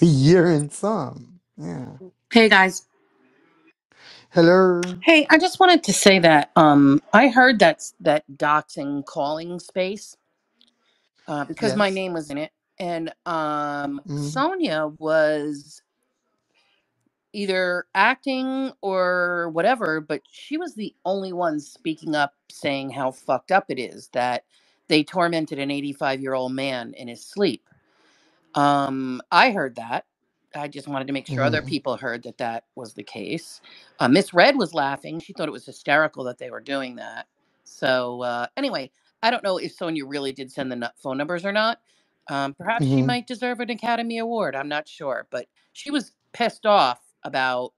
A year and some. Yeah. Hey guys. Hello. Hey, I just wanted to say that I heard that doxing calling space because my Yes. name was in it, and Mm, Sonia was either acting or whatever, but she was the only one speaking up, saying how fucked up it is that they tormented an 85-year-old man in his sleep. I heard that. I just wanted to make sure other mm, people heard that that was the case. Miss Red was laughing. She thought it was hysterical that they were doing that. So anyway, I don't know if Sonia really did send the phone numbers or not. Perhaps she mm. might deserve an Academy Award. I'm not sure, but she was pissed off about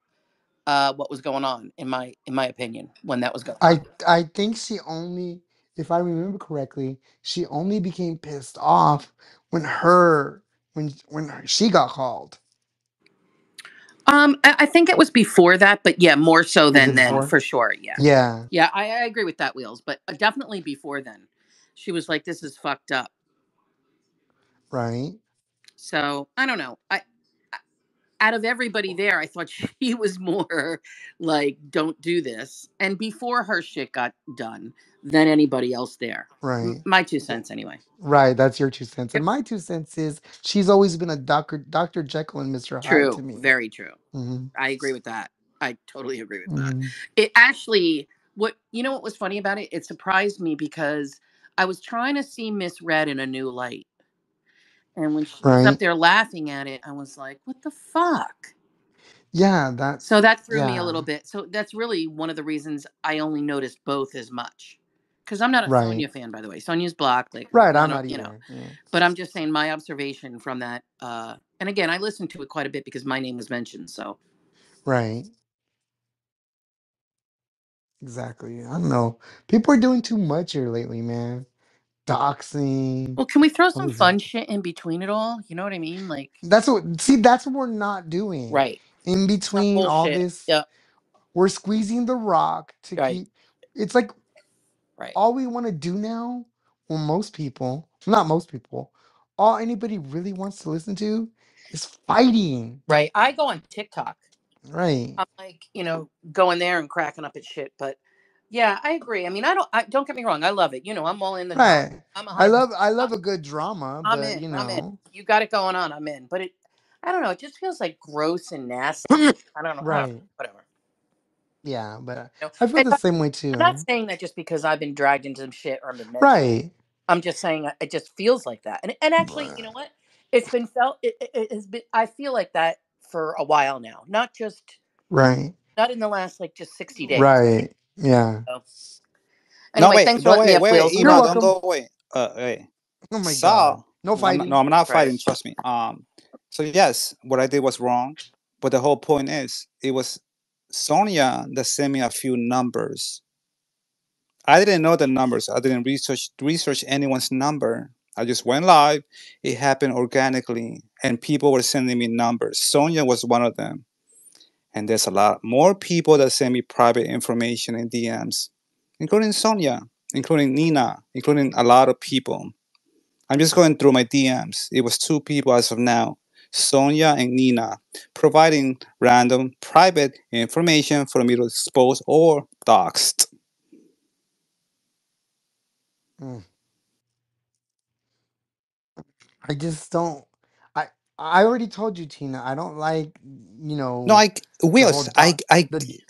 what was going on in my opinion when that was going on. I think she only, if I remember correctly, she only became pissed off she got called. I think it was before that, but yeah, more so Was it than then before? for sure. Yeah. Yeah. Yeah, I agree with that, Wheels, but definitely before then. She was like, this is fucked up. Right. So I don't know. Out of everybody there, I thought she was more like, don't do this. And before her shit got done than anybody else there. Right. My two Th- cents, anyway. Right. That's your 2 cents. And Yep. my 2 cents is she's always been a Dr. Jekyll and Mr. Hyde to True. me. Very true. Hmm. I agree with that. I totally agree with that. Hmm. It actually, what was funny about it? It surprised me because I was trying to see Miss Red in a new light. And when she was up Right. there laughing at it, I was like, what the fuck? Yeah. That. So that threw me a Yeah. little bit. So that's really one of the reasons I only noticed both as much. Because I'm not a Right. Sonya fan, by the way. Sonya's blocked. Like, Right. I I'm don't, not either. Yeah. but I'm just saying my observation from that. And again, I listened to it quite a bit because my name was mentioned. So, Right. Exactly. I don't know. People are doing too much here lately, man. Doxing. well, can we throw All some this. fun shit in between it all? You know what I mean? Like, That's what. See, that's what we're not doing. right. In Some between all bullshit. this, Yeah. we're squeezing the rock to Right. keep. It's like Right. all we want to do now. Well, most people, not most people, all anybody really wants to listen to is fighting. Right. I go on TikTok. Right. I'm like, going there and cracking up at shit. But yeah, I agree. I mean, don't get me wrong. I love it. I'm all in the drama. Right. I'm I 100%. love I love a good drama, I'm but in. you I'm in. know. You got it going on. I'm in. But I don't know. It just feels like gross and nasty. I don't know. I don't know. Right. Whatever. Yeah, but You know? I feel And the same way I'm not too. saying that just because I've been dragged into some shit or I've been mentioned. Right. I'm just saying it just feels like that. And actually, you know what? It's been felt. It has been. I feel like that for a while now. Right. Not in the last like just 60 days. Right. Yeah. So No, anyway, wait, thanks for no, letting me wait, up, wait, wait, Wheels. You're email, don't welcome. go away. Wait. Oh my god. So, No no, fighting. I'm not Right. fighting. Trust me. So yes, what I did was wrong, but the whole point is, it was Sonia that sent me a few numbers. I didn't know the numbers. I didn't research anyone's number. I just went live. It happened organically, and people were sending me numbers. Sonia was one of them, and there's a lot more people that send me private information in DMs, including Sonia, including Nina, including a lot of people. I'm just going through my DMs. It was two people as of now, Sonia and Nina, providing random private information for me to expose or doxed. Mm. I just don't. I I already told you, Tina. I don't like No, I the whole Wheels.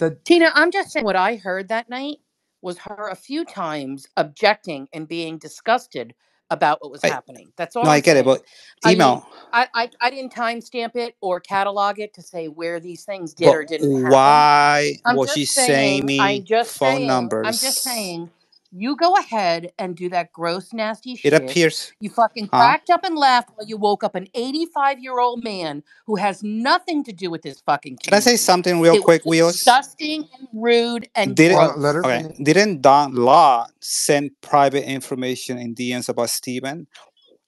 the Tina, I'm just saying what I heard that night was her a few times objecting and being disgusted about what was I happening. That's all no, I I'm get it, saying. but I mean, email. I didn't timestamp it or catalog it to say where these things did But or didn't happen. why was she saying me phone I'm just numbers? saying, you go ahead and do that gross, nasty It shit. appears, You fucking huh? cracked up and laughed while you woke up an 85-year-old man who has nothing to do with this fucking Can I say community. something real It was quick, Wheels? disgusting and rude and Did it? let her gross. Okay. finish. Didn't Don Law send private information in DMs about Steven?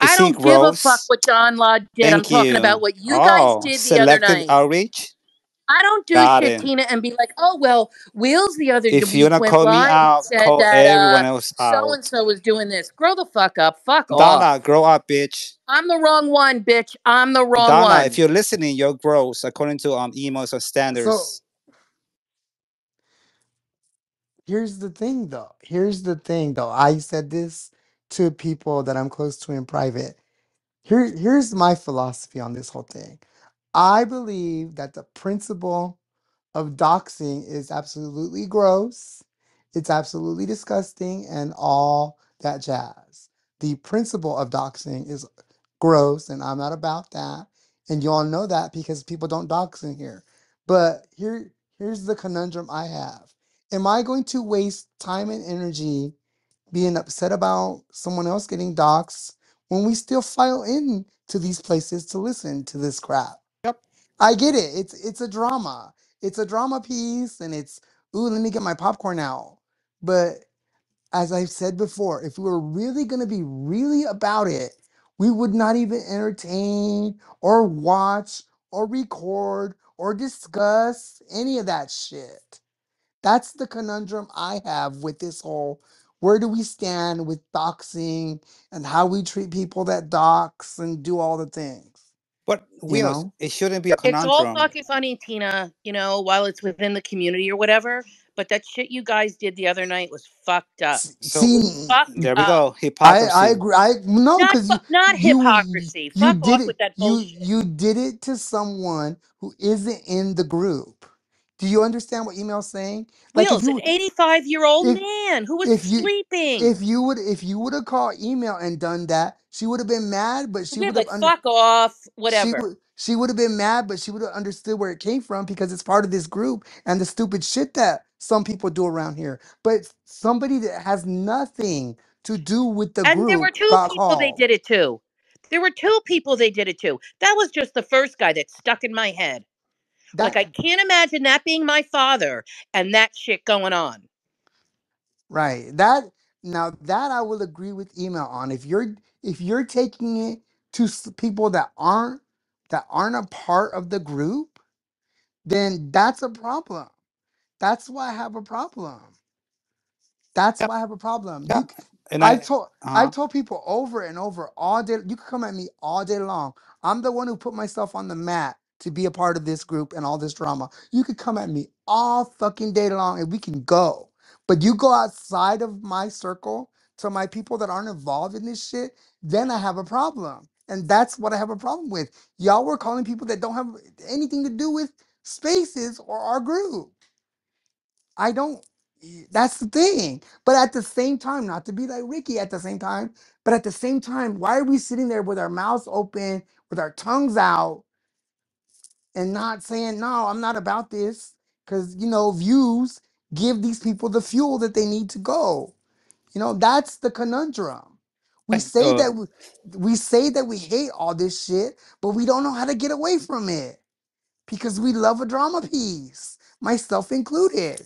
I Is he don't give a fuck gross? what Don Law did. I'm Thank talking about you. what you guys Oh, did the other selective night. outreach. I don't do Got shit, it. Tina, and be like, oh well, Wheels the other If you week wanna went call me live and out, said call that everyone else so and out. so was doing this. Grow the fuck up. Fuck Donna, off. grow up, bitch. I'm the wrong one, bitch. I'm the wrong Donna, if one. you're listening, you're gross according to emos or So standards. here's the thing, though. Here's the thing, though. I said this to people that I'm close to in private. Here's my philosophy on this whole thing. I believe that the principle of doxing is absolutely gross. It's absolutely disgusting and all that jazz. The principle of doxing is gross, and I'm not about that. And you all know that because people don't dox in here. But here's the conundrum I have. Am I going to waste time and energy being upset about someone else getting doxxed when we still file in to these places to listen to this crap? Yep. I get it. It's a drama. It's a drama piece, and it's, ooh, let me get my popcorn out. But as I've said before, if we were really gonna be really about it, we would not even entertain or watch or record or discuss any of that shit. That's the conundrum I have with this whole, where do we stand with doxing and how we treat people that dox and do all the things, But you Wheels, know? it shouldn't be a It's all conundrum. fucking funny, Tina, while it's within the community or whatever. But that shit you guys did the other night was fucked up. It was See, fucked There we up. go. I Hypocrisy. agree. I no, because Not you hypocrisy. you Fuck did off it. with that bullshit. You did it to someone who isn't in the group. Do you understand what email's saying? Like Wheels, an 85-year-old if man who was if you sleeping. if you would have called email and done that, she would have been mad, but she We'd be would have like, fuck off, she whatever. would she would have been mad, but she would have understood where it came from because it's part of this group and the stupid shit that some people do around here. But somebody that has nothing to do with the And there were group two got people they called. did it to. There were two people they did it to. That was just the first guy that stuck in my head. Like, That I can't imagine that being my father and that shit going on. right. That now that I will agree with email on. If you're taking it to people that aren't a part of the group, then that's a problem. That's why I have a problem. That's Yep. why I have a problem. Yep. And I've I told uh I've told people over and over all day. You can come at me all day long. I'm the one who put myself on the mat to be a part of this group and all this drama. You could come at me all fucking day long and we can go. But you go outside of my circle to my people that aren't involved in this shit, then I have a problem. And that's what I have a problem with. Y'all were calling people that don't have anything to do with spaces or our group. I don't. That's the thing. But at the same time, not to be like Ricky at the same time, but at the same time, why are we sitting there with our mouths open, with our tongues out, and not saying, no, I'm not about this? Because, views give these people the fuel that they need to go. That's the conundrum. We right. say that we say that we hate all this shit, but we don't know how to get away from it because we love a drama piece, myself included.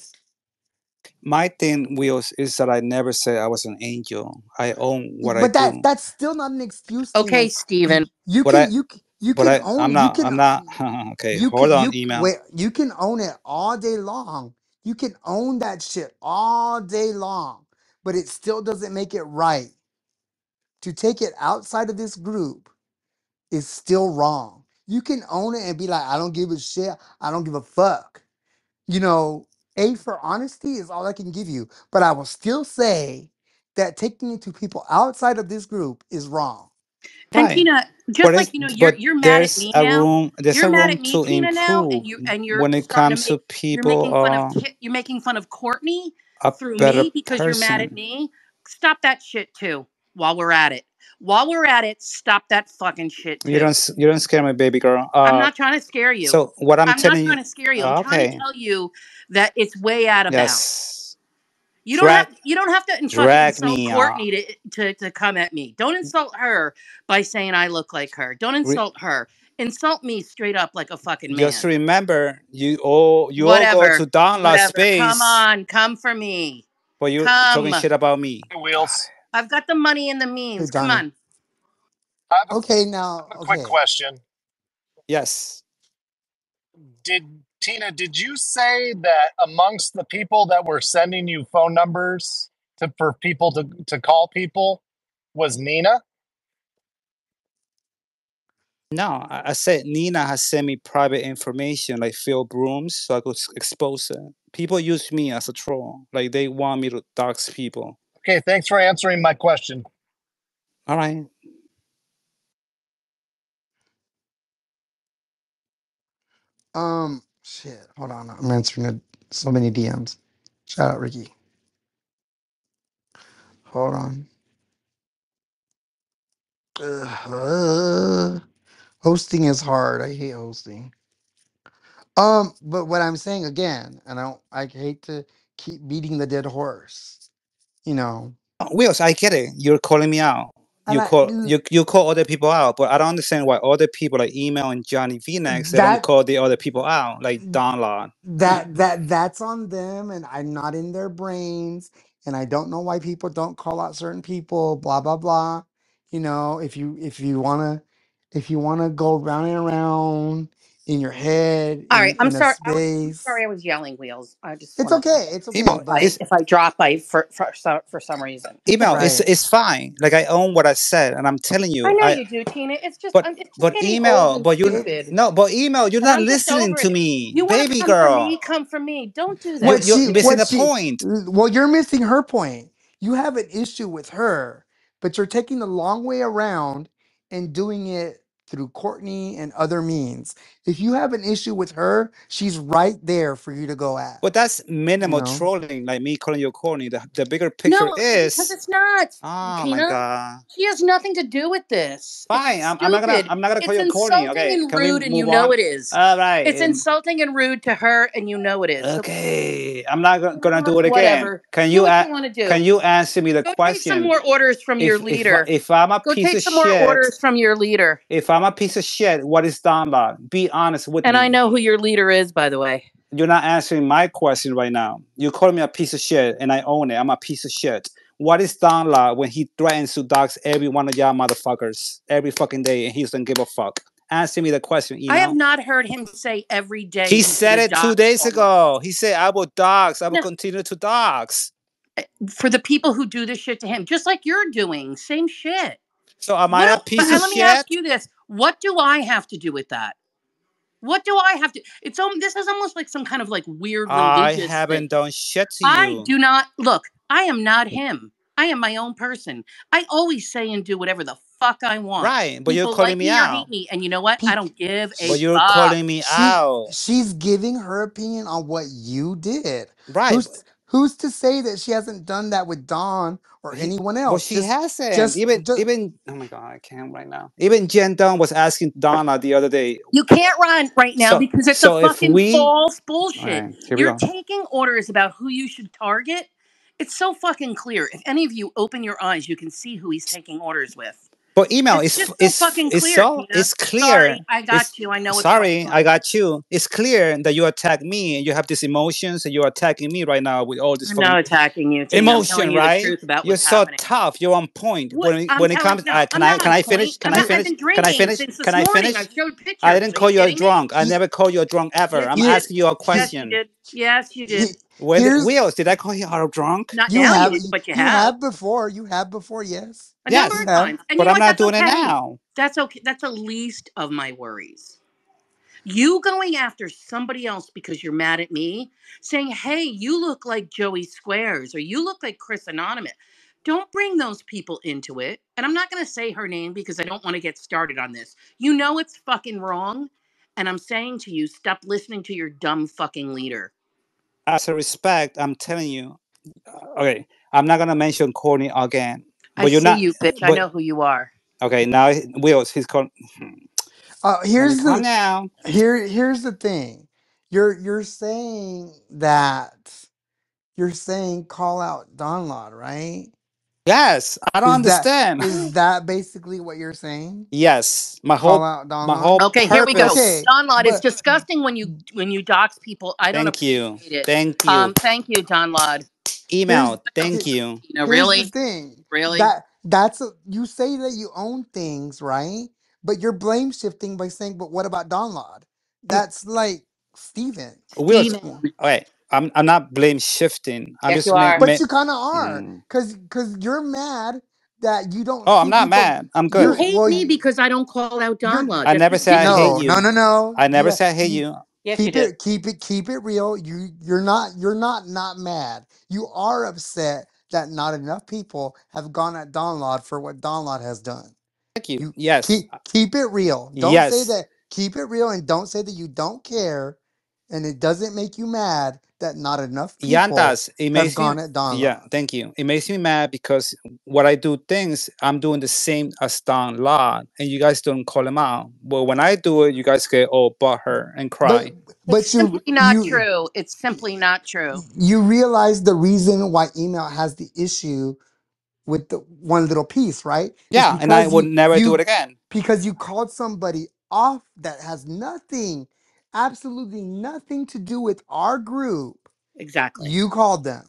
My thing, Wheels, is that I never said I was an angel. I own what I But do. that's still not an excuse, Okay, Tina. You, Steven. you But can I you but can I'm own not I'm not okay, hold on, email. you can own it all day long. You can own that shit all day long, but it still doesn't make it right. To take it outside of this group is still wrong. You can own it and be like, I don't give a shit. I don't give a fuck. A for honesty is all I can give you, but I will still say that taking it to people outside of this group is wrong. And Right. Tina, But just like but you're mad at there's me a now. room there's You're a mad room at me, to Tina, now, improve and you're when it starting to comes to make you're people making fun of you're making fun of Courtney a through better me because you're mad at person. me. Stop that shit too. While we're at it, stop that fucking shit too. You don't scare me, baby girl. I'm not trying to scare you. So what I'm I'm not telling you, trying to scare you. I'm trying to okay, tell you that it's way out of bounds. yes, You don't have drag you don't have to fucking drag insult me. Courtney to come at me. Don't insult her by saying I look like her. Don't Re- insult her. Insult me straight up like a fucking just man. remember, you all go to Whatever. download Whatever. Come space, on. Come for me. but you talking Come. shit about me. Wheels. I've got the money and the Hey, means. Come Johnny. on. I have Okay, a now, quick okay. question. Yes. Did Tina, did you say that amongst the people that were sending you phone numbers for people to call people was Nina? No, I said Nina has sent me private information like Phil Brooms, so I could expose it. People use me as a troll, like they want me to dox people. Okay, thanks for answering my question. All right. Shit. Hold on. I'm answering so many DMs. Shout out, Ricky. Hold on. Hosting is hard. I hate hosting. But what I'm saying again, and I hate to keep beating the dead horse. You know, Wills, I get it. You're calling me out. and You call other people out, but I don't understand why other people like email and Johnny V next they don't that call the other people out like Don Lod. that's on them, and I'm not in their brains, and I don't know why people don't call out certain people. Blah blah blah. You know, if you wanna go round and around in your head All right, in a I'm space, sorry I was yelling, Wheels. I just it's want to okay. It's okay. Email if But I is if I drop by for some reason. email is right. it's fine. Like I own what I said, and I'm telling I you, know I you do, Tina. but It's just but getting old email, and but you stupid, no, but email, you're and not I'm just listening over to it. me, You want to baby come for girl. me? Come for me. Don't do You that, you're missing stupid. the point. Well, you're missing her point. You have an issue with her, but you're taking the long way around and doing it through Courtney and other means. If you have an issue with her, she's right there for you to go at. But that's You minimal know? trolling, like me calling you corny. The bigger picture No, because is, it's not, oh my Tina. god. She has nothing to do with this. It's Fine, stupid. I'm not gonna call It's you corny. insulting Okay, and can we rude, and you move know on? it is. All right. It's insulting and rude to her, and you know it is. So Okay, I'm not gonna do it again. whatever. Do what you want to Can do. you answer me the Go take some question? more orders from your leader. If I'm a Go piece take of some more shit, orders from your leader. if I'm a piece of shit, what is download? Be honest with And I me. know who your leader is, by the way. You're not answering my question right now. You call me a piece of shit, and I own it. I'm a piece of shit. What is download when he threatens to dox every one of y'all motherfuckers every fucking day, and he doesn't give a fuck? Answer me the question, I have email. not heard him say every day He he's going said to it two dox days all my. ago. He said, I will dox. I will No, continue to dox. for the people who do this shit to him, just like you're doing, same shit. So am I What? a piece of Let me ask shit? you this: what do I have to do with that? What do I have to? This is almost like some kind of like weird I religious thing. haven't done shit to I you. do not look. I am not him. I am my own person. I always say and do whatever the fuck I want. Right, but you're People calling like me me or out. hate me, and you know what? I Pe- don't give a But sh- you're fuck. calling me out. she's giving her opinion on what you did. Right. Who's to say that she hasn't done that with Dawn or anyone But else? she hasn't. Just Even oh my god, I can't right now. Even Jen Dunn was asking Donna the other day. You can't run right now So because it's a so if fucking we false all bullshit. right, here we You're go. taking orders about who you should target. It's so fucking clear. If any of you open your eyes, you can see who he's taking orders with. But email It's just so fucking clear, Tina. it's clear. Sorry, I It's got you. I know what's going sorry, I on. got you. It's clear that you attack me and you have these emotions and you're attacking me right now with all this I'm fucking not attacking you, Tina. I'm telling emotion, you the right? truth about You're what's so happening. tough. You're on point. What I'm When it telling comes, no, I'm not can on I point. finish? Can I I've finish? been Can I drinking finish? since Can this I morning. I finish? showed I pictures. didn't Are call you you a kidding me? drunk. I he, never called you a drunk ever. Yes, I'm you here did. asking you a Yes, you question. did. Yes, you he, did. Where did here's Wheels? Did I call you out of drunk? Not you now, have but you you have. have before. You have before, yes. A number You Yes, of have. times. And you but know I'm what? not That's doing it okay. now. That's okay. That's the least of my worries. You going after somebody else because you're mad at me, saying, hey, you look like Joey Squares or you look like Chris Anonymous. Don't bring those people into it. And I'm not going to say her name because I don't want to get started on this. You know it's fucking wrong. And I'm saying to you, stop listening to your dumb fucking leader. As a respect, I'm telling you. Okay, I'm not gonna mention Corny again. I But you're see not. you, bitch. I But know who you are. okay, now Wheels. He's called. Let me Here's calm the down. here's the thing. You're saying that you're saying call out Donlad, right? Yes, I don't understand. Is that basically what you're saying? Yes, Call out my Donlad? whole Okay, here we go. purpose. Okay, Don Lod, it's but disgusting when you dox people. I don't Thank you, appreciate it. thank you. Thank you, Don Lod. here's Email. Thank he- you. You know, here's the really, thing. really. You say that you own things, right? But you're blame shifting by saying, but what about Donlad? That's like Steven. Wheels. Steven. Okay, I'm not blame shifting. I'm Yes, just you are. But you kind of are, Mm. cause you're mad that you don't Oh, I'm see not people. mad. I'm You good. You're hate well. me because I don't call out You're Don Law. I That's never what you said I did. hate no, no, you. no, no. I never Yeah, said I hate you you. Yes, you did. keep it real. You're not mad. You are upset that not enough people have gone at Don Lod for what Don Lod has done. Thank you. You Yes. keep it real. Don't say Yes. that. Keep it real and don't say that you don't care, and it doesn't make you mad that not enough people Yantas, it have makes me, gone at Don yeah, Lod. thank you. It makes me mad because what I do things, I'm doing the same as Don Law, and you guys don't call him out. But when I do it, you guys get all butthurt and But cry. It's but simply not true. It's simply not true. you realize the reason why email has the issue with the one little piece, right? It's Yeah, and I because would never do it again. you called somebody off that has nothing, absolutely nothing to do with our group. Exactly. You called them.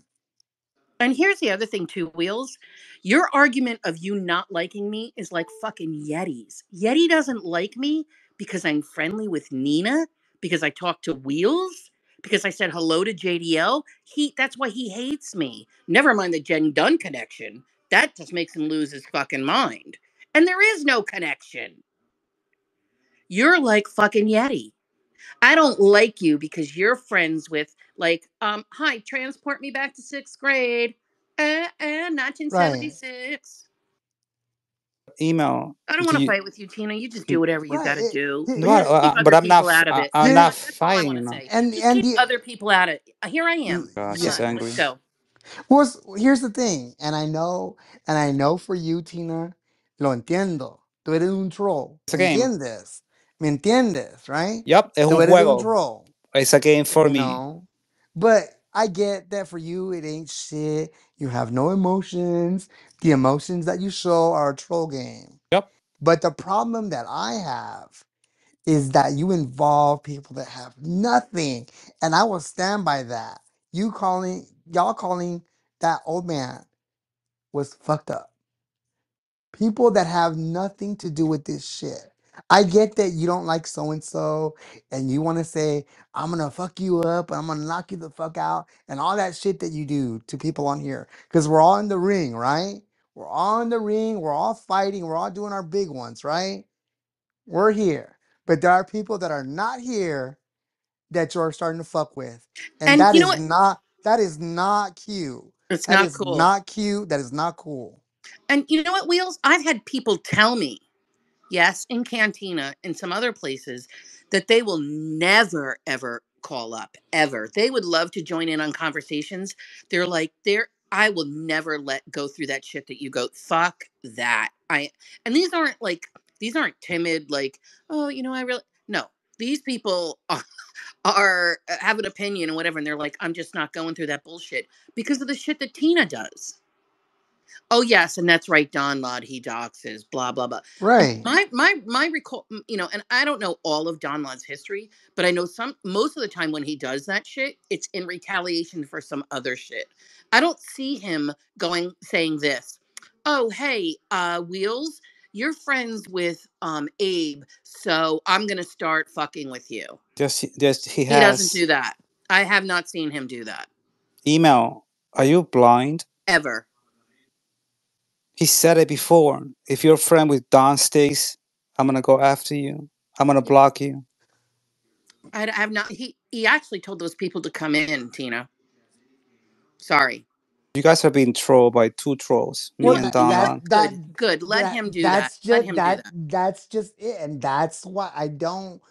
And here's the other thing, too, Wheels. Your argument of you not liking me is like fucking Yetis. Yeti doesn't like me because I'm friendly with Nina, because I talked to Wheels, because I said hello to JDL. That's why he hates me. Never mind the Jen Dunn connection. That just makes him lose his fucking mind. And there is no connection. You're like fucking Yeti. I don't like you because you're friends with hi, transport me back to sixth grade. Right. 1976. Email. I don't Do want to you? fight with you, Tina. You just do whatever you Right. got to do. No, Here, Just keep but other I'm not. people out of it. I'm That's here, not all. That's all I want to fighting. say. Just and keep the other people out of it. Here I am. Gosh, Come she's yeah. on, let's angry. go. Well, here's the thing, and I know for you, Tina, lo entiendo. Tú eres un troll. It's a ¿Me game. entiendes? ¿Me entiendes? Right? Yup, es Tú un eres un juego. troll. It's a game for You me. know, but I get that for you, it ain't shit. You have no emotions. The emotions that you show are a troll game. Yup. But the problem that I have is that you involve people that have nothing. And I will stand by that. Y'all calling that old man was fucked up. People that have nothing to do with this shit. I get that you don't like so and so, and you want to say, I'm gonna fuck you up, and I'm gonna knock you the fuck out, and all that shit that you do to people on here. Because we're all in the ring, right? We're all in the ring, we're all fighting, we're all doing our big ones, right? We're here. But there are people that are not here that you're starting to fuck with. And And you know what? that is not cute. It's That not is cool. not cute. That is not cool. And you know what, Wheels? I've had people tell me, yes, in Cantina and some other places, that they will never ever call up ever. They would love to join in on conversations. They're like, I will never let go through that shit that you go, fuck that. And these aren't timid, like, oh, I really, no. These people are have an opinion and whatever, and they're like, I'm just not going through that bullshit because of the shit that Tina does. Oh yes, and that's right, Don Lod, he doxes, blah blah blah. And Right. my recall, and I don't know all of Don Lod's history, but I know most of the time when he does that shit, it's in retaliation for some other shit. I don't see him saying this. Oh hey, Wheels, you're friends with Abe, so I'm gonna start fucking with you. Just he He doesn't has do that. I have not seen him do that email. Are you blind? ever. He said it before. If you're a friend with Don Stace, I'm gonna go after you. I'm gonna block you. I have not. He actually told those people to come in, Tina. Sorry. You guys are being trolled by two trolls, me Well, and Well, Don Lon. good. Let him do that. that's Let just him do that. that's just it, and that's why I don't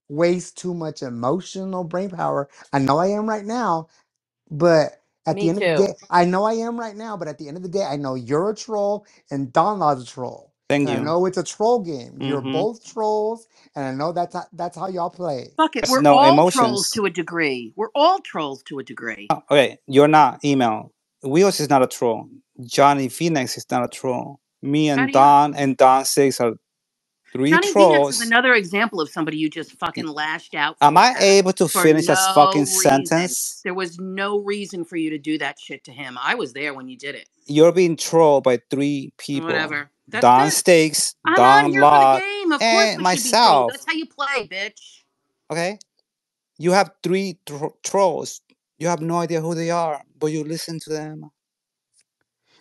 waste too much emotional brain power. I know I am right now, but at the Me end of the too. day, I know I am right now, but at the end of the day, I know you're a troll and Don Law's a troll, Thank and I you. know it's a troll game. You're Mm-hmm. both trolls, and I know that's how y'all play. Fuck it. There's We're no all trolls emotions. to a degree. We're all trolls to a degree. Okay, you're not email. Wheels is not a troll. Johnny Phoenix is not a troll. Me How and do you know? Don Six are three Johnny Phoenix is trolls. another example of somebody you just fucking lashed out Am I at able to for finish that fucking no reason. sentence? There was no reason for you to do that shit to him. I was there when you did it. You're being trolled by three people. Whatever. That's Don good. Stakes, I'm not Don here for the Lot, game. Of course and we should be trolled. myself. That's how you play, bitch. Okay? You have three trolls. You have no idea who they are, but you listen to them.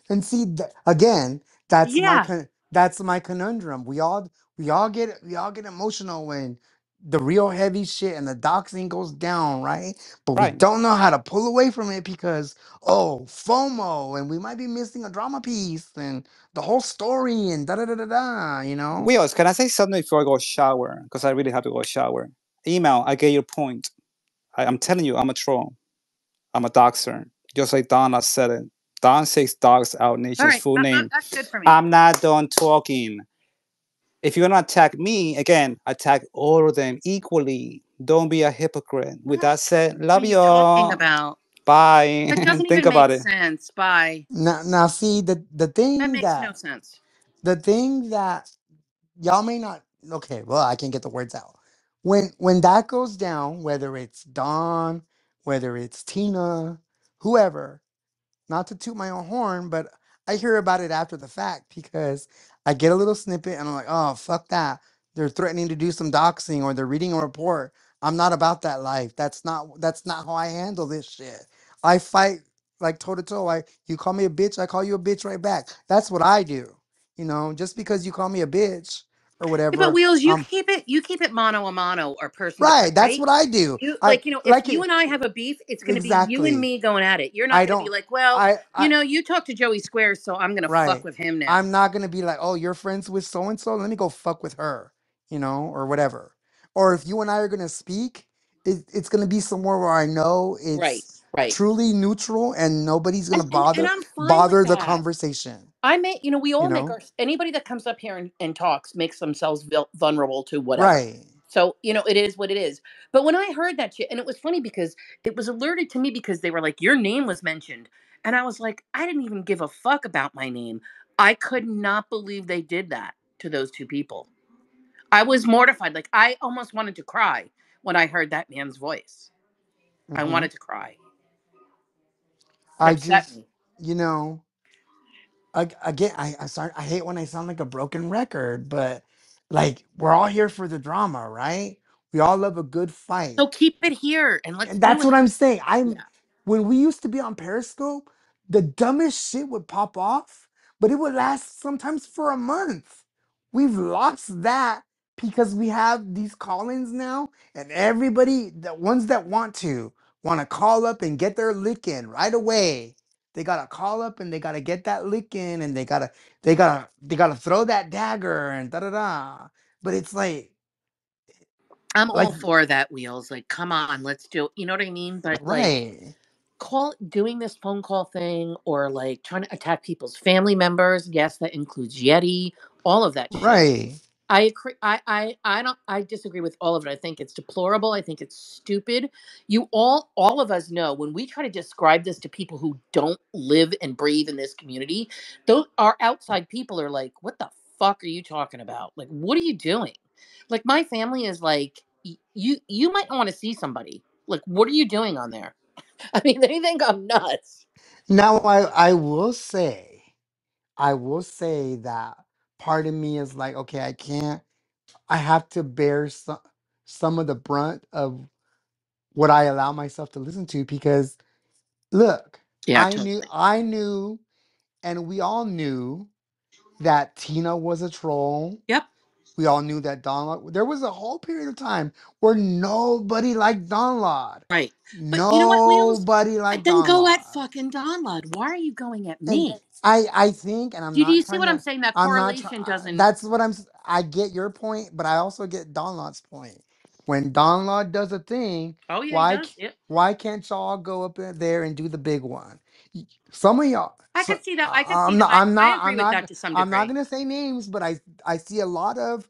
And see, again, Yeah. that's my conundrum. We all get emotional when the real heavy shit and the doxing goes down, right? But we Right. don't know how to pull away from it because FOMO, and we might be missing a drama piece and the whole story and da da da da da. Wheels, can I say something before I go shower? Because I really have to go shower. Email, I get your point. I'm telling you, I'm a troll. I'm a doxer. Just like Donna said it. Don says dogs out All nation's right. full name. That's good for me. I'm not done talking. If you're gonna attack me, again, attack all of them equally. Don't be a hypocrite. With that said, What are love you talking y'all. about? Bye. That doesn't Think even about make it. sense. Bye. Now see the That thing makes no that sense. the thing that y'all may not. Okay, well, I can't get the words out. When that goes down, whether it's Dawn, whether it's Tina, whoever, not to toot my own horn, but I hear about it after the fact because I get a little snippet and I'm like, oh, fuck that. They're threatening to do some doxing or they're reading a report. I'm not about that life. That's not how I handle this shit. I fight like toe to toe. You call me a bitch, I call you a bitch right back. That's what I do. Just because you call me a bitch or Yeah, but whatever, Wheels, you keep it mano a mano or person to right. person, That's right? what I do. You I if like you it and I have a beef, it's going to be you and exactly. me going at it. You're not I going to be don't like, well, I you talk to Joey Squares, so I'm going to fuck right. with him now. I'm not gonna be like, oh, you're friends with so and so. Let me go fuck with her, or whatever. Or if you and I are gonna speak, it's gonna be somewhere where I know Right, it's right. truly neutral and nobody's gonna And I'm fine with bother the that. conversation. We You all make know, our anybody that comes up here and talks makes themselves vulnerable to whatever. right? So, it is what it is. But when I heard that shit, and it was funny because it was alerted to me because they were like, your name was mentioned. And I was like, I didn't even give a fuck about my name. I could not believe they did that to those two people. I was mortified. Like, I almost wanted to cry when I heard that man's voice. I hmm wanted to cry. It I upset just, me. you know, again, I hate when I sound like a broken record, but like we're all here for the drama, right? We all love a good fight. So keep it here and let's And do that's it. what I'm saying. Yeah. When we used to be on Periscope, the dumbest shit would pop off, but it would last sometimes for a month. We've lost that because we have these call-ins now, and everybody, the ones that want to call up and get their lick in right away. They gotta call up and they gotta get that lick in, and they gotta throw that dagger and da da da. But it's I'm like all for that, Wheels. Like, come on, let's do it. You know what I mean? But like, right, doing this phone call thing or like trying to attack people's family members. Yes, that includes Yeti, all of that shit. right. I agree. I don't. I disagree with all of it. I think it's deplorable. I think it's stupid. All of us know when we try to describe this to people who don't live and breathe in this community, those our outside people are like, "What the fuck are you talking about? Like, what are you doing?" Like, my family is like, You might want to see somebody. Like, what are you doing on there? I mean, they think I'm nuts. Now I will say that part of me is like, okay, I have to bear some of the brunt of what I allow myself to listen to because look, Yeah, totally. I knew, and we all knew that Tina was a troll. Yep. We all knew that Don. There was a whole period of time where nobody liked Don Lod. Right. But you know what, Wheels? Nobody liked Then Don go at Lod. fucking Donlad. Why are you going at And me? I think, and Do you see what I'm saying? That I'm not trying. correlation doesn't. That's what I get your point, but I also get Don Lod's point. When Don Lod does a thing, Oh yeah, he why does. Yep. why can't y'all go up in there and do the big one? Some of y'all. I So, could see that. I could see that. I agree with that to some I'm not degree. gonna say names, but I see a lot of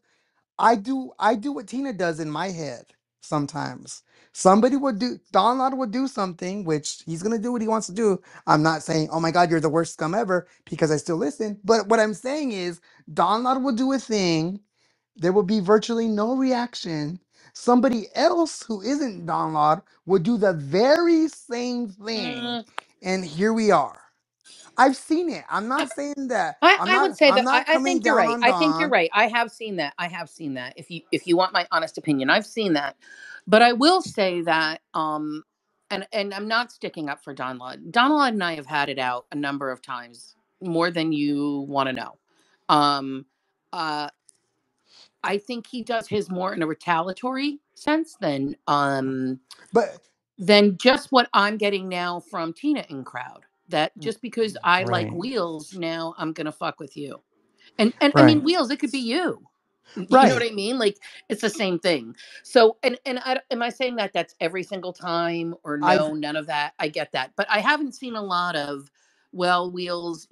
I do what Tina does in my head sometimes. Somebody would do Don Lod would do something, which he's gonna do what he wants to do. I'm not saying, oh my god, you're the worst scum ever, because I still listen. But what I'm saying is Don Lod will do a thing, there will be virtually no reaction. Somebody else who isn't Don Lod would do the very same thing. Mm, And here we are. I've seen it. I'm not saying that I would say I'm that not I coming think you're down right. on I think you're Don. right. I have seen that. I have seen that. If you want my honest opinion, I've seen that. But I will say that, and I'm not sticking up for Don Lod. Don Lod and I have had it out a number of times, more than you want to know. Um, uh, I think he does his more in a retaliatory sense But than just what I'm getting now from Tina in crowd. That just because I like right, wheels, now I'm gonna fuck with you. And I right, mean, wheels, it could be you. You know what right. I mean? Like, it's the same thing. So, am I saying that that's every single time, or I've no, none of that? I get that, but I haven't seen a lot of, well, wheels.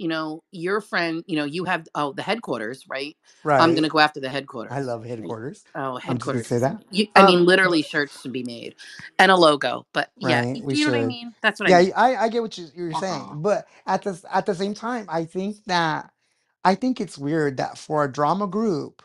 Your friend. You have, the headquarters, right? I'm right. gonna go after the I headquarters. love headquarters. Oh, I'm just gonna headquarters say is. that. I mean, But literally shirts to be made, and a logo. But yeah, right, we do you know what I should. mean? That's what I Yeah, mean. I get what you're saying, Uh-uh. but at the same time, I think it's weird that for a drama group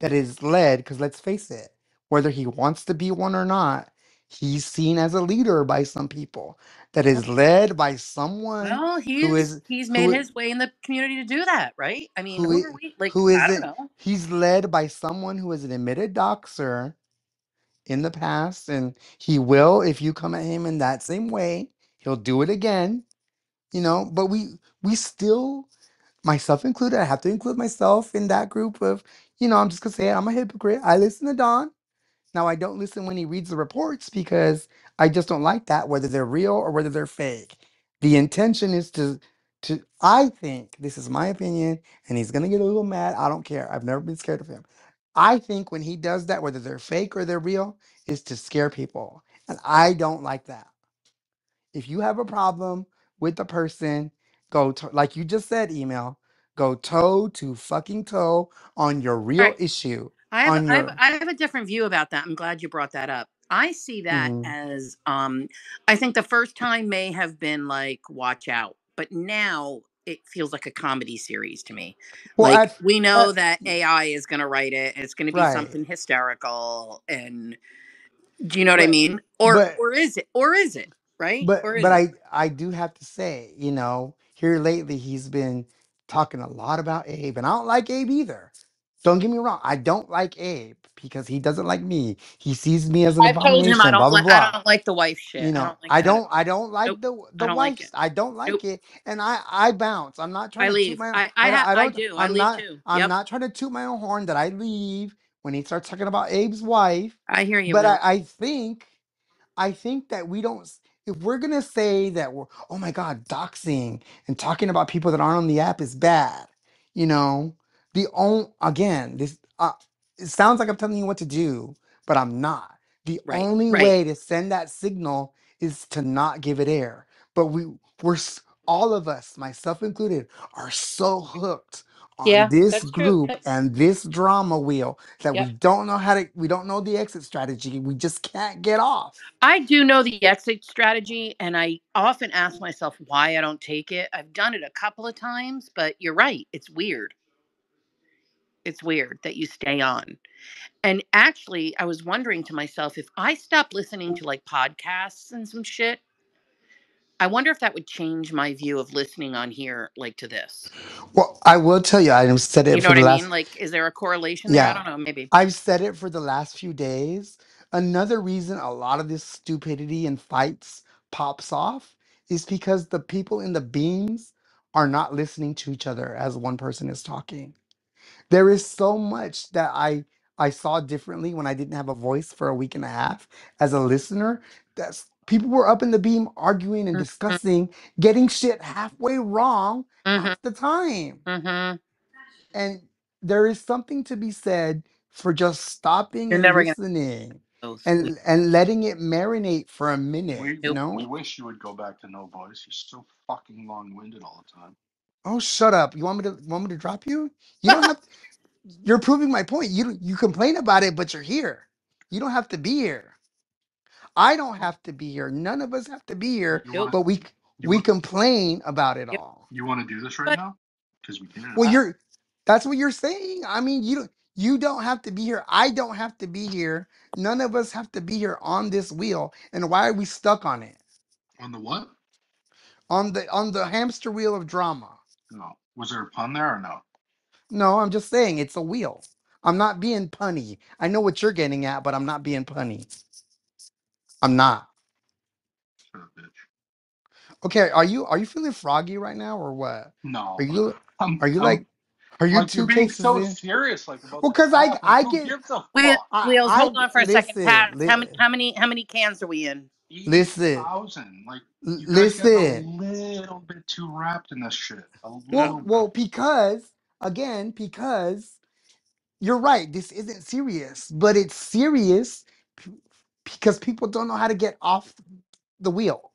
that is led, because let's face it, whether he wants to be one or not, he's seen as a leader by some people. That is led by someone Well, who he's is he's made who his way in the community to do that, right? I mean, who who i- are we? Like, who I don't isn't. know. He's led by someone who is an admitted doxer in the past, and he will, if you come at him in that same way, he'll do it again. But we still, myself included, I have to include myself in that group of, I'm just gonna say it, I'm a hypocrite. I listen to Don. Now I don't listen when he reads the reports because I just don't like that, whether they're real or whether they're fake. The intention is to I think, this is my opinion, and he's gonna get a little mad. I don't care. I've never been scared of him. I think when he does that, whether they're fake or they're real, is to scare people. And I don't like that. If you have a problem with the person, like you just said, email, go toe to fucking toe on your All real right. issue. I have On I have your I have a different view about that. I'm glad you brought that up. I see that Mhm. as, I think the first time may have been like watch out, but now it feels like a comedy series to me. Well, Like, we know at that AI is going to write it, and it's going to be right, something hysterical, and do you know what I but mean? Or but or is it? Or is it? Right? Or but is it? I do have to say, here lately he's been talking a lot about Abe, and I don't like Abe either. Don't get me wrong, I don't like Abe because he doesn't like me. He sees me as an I've told him abomination, blah blah I blah. don't like the wife shit. I don't like that. I don't Nope. like I the don't like it. wife. I don't Nope. like it, and I bounce. I'm not trying I to toot leave. my I have. I I don't do. I leave too. I'm Yep. not trying to toot my own horn that I leave when he starts talking about Abe's wife, I hear you, but Will. I think that we don't. If we're gonna say that we're, oh my God, doxing and talking about people that aren't on the app is bad, you know, the only again, this it sounds like I'm telling you what to do, but I'm not. The Right. only Right. way to send that signal is to not give it air. But all of us, myself included, are so hooked on Yeah, this that's true. group and this drama wheel that Yep. we don't know the exit strategy. We just can't get off. I do know the exit strategy, and I often ask myself why I don't take it. I've done it a couple of times, but you're right. It's weird. It's weird that you stay on. And actually, I was wondering to myself, if I stop listening to like podcasts and some shit, I wonder if that would change my view of listening on here, like, to this. Well, I will tell you, I've said You it know for what the I mean? last, Like, is there a correlation there? I yeah, don't know. Maybe. I've said it for the last few days. Another reason a lot of this stupidity and fights pops off is because the people in the beams are not listening to each other as one person is talking. There is so much that I saw differently when I didn't have a voice for a week and a half as a listener. That's people were up in the beam arguing and Mm-hmm. discussing, getting shit halfway wrong Mm-hmm. half the time. Mm-hmm. And there is something to be said for just stopping You're and never gonna listening both. and letting it marinate for a minute, We you Nope. know? we wish you would go back to no voice. You're so fucking long-winded all the time. Oh, shut up. You want me to drop you? You don't have you're proving my point. You complain about it, but you're here. You don't have to be here. I don't have to be here. None of us have to be here, You Nope. want but you we want complain about it Yep. all. you want to do this right But now? Because we can. Well, that's what you're saying. I mean, you don't have to be here. I don't have to be here. None of us have to be here on this wheel. And why are we stuck on it? On the what? On the hamster wheel of drama. No. Was there a pun there or no? No, I'm just saying it's a wheel. I'm not being punny. I know what you're getting at, but I'm not being punny. I'm not. Shut up, bitch. Okay, are you feeling froggy right now or what? No, Are you I'm are you I'm like are you like you're two being cases so in? serious, like about Well, this cause app. Like I who get gives a fuck? Wheels, hold on for a second. listen Pat, how many cans are we in? listen 80,000. Like you guys get a listen. little bit too wrapped in this shit. A Well, little bit. well, because you're right. This isn't serious, but it's serious p- because people don't know how to get off the wheel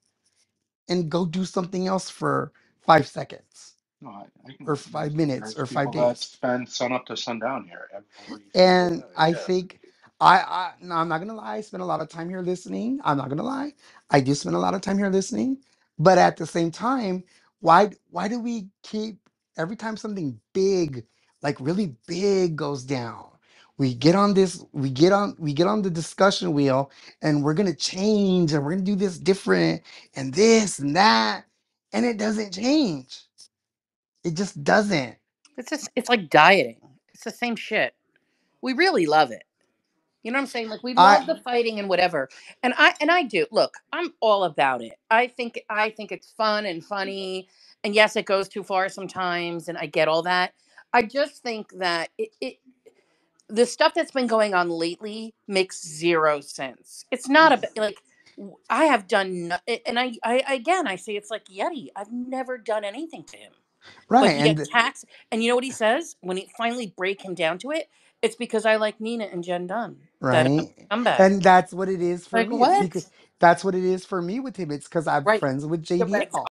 and go do something else for 5 seconds No, I can. or 5 minutes There's or five people that days. spend sun up to sundown here every single And day. I Yeah. think no, I'm not gonna lie, I spend a lot of time here listening. I'm not gonna lie. I do spend a lot of time here listening. But at the same time, why do we keep every time something big, like really big goes down, we get on the discussion wheel and we're gonna change and we're gonna do this different and this and that, and it doesn't change. It just doesn't. It's like dieting. It's the same shit. We really love it. You know what I'm saying? Like we I love the fighting and whatever. And I do. Look, I'm all about it. I think it's fun and funny. And yes, it goes too far sometimes, and I get all that. I just think that the stuff that's been going on lately makes zero sense. It's not a like I have done and I again I say it's like Yeti. I've never done anything to him. But right he and attacks, and you know what he says when he finally break him down to it? It's because I like Nina and Jen Dunn that I'm right? a scumbag. And that's what it is for Like me. It's what? because that's what it is for me with him. It's because I'm Right. friends with Yeah, right. JDL.